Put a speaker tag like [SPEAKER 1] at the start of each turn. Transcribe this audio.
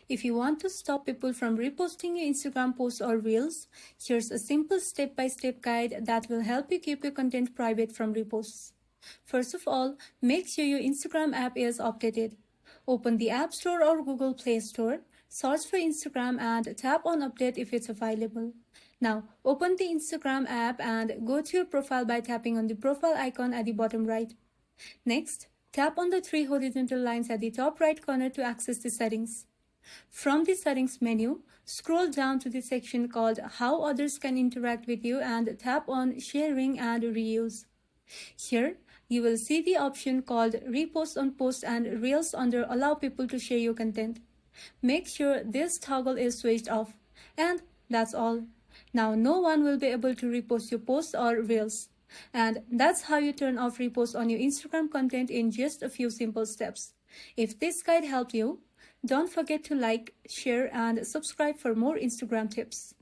[SPEAKER 1] If you want to stop people from reposting your Instagram posts or reels, here's a simple step-by-step guide that will help you keep your content private from reposts. First of all, make sure your Instagram app is updated. Open the App Store or Google Play Store, search for Instagram and tap on Update if it's available. Now, open the Instagram app and go to your profile by tapping on the profile icon at the bottom right. Next, tap on the three horizontal lines at the top right corner to access the settings. From the settings menu, scroll down to the section called How Others Can Interact with You and tap on Sharing and Reuse. Here, you will see the option called Repost on Post and Reels under Allow People to Share Your Content. Make sure this toggle is switched off. And that's all. Now no one will be able to repost your posts or reels. And that's how you turn off repost on your Instagram content in just a few simple steps. If this guide helped you, don't forget to like, share, and subscribe for more Instagram tips.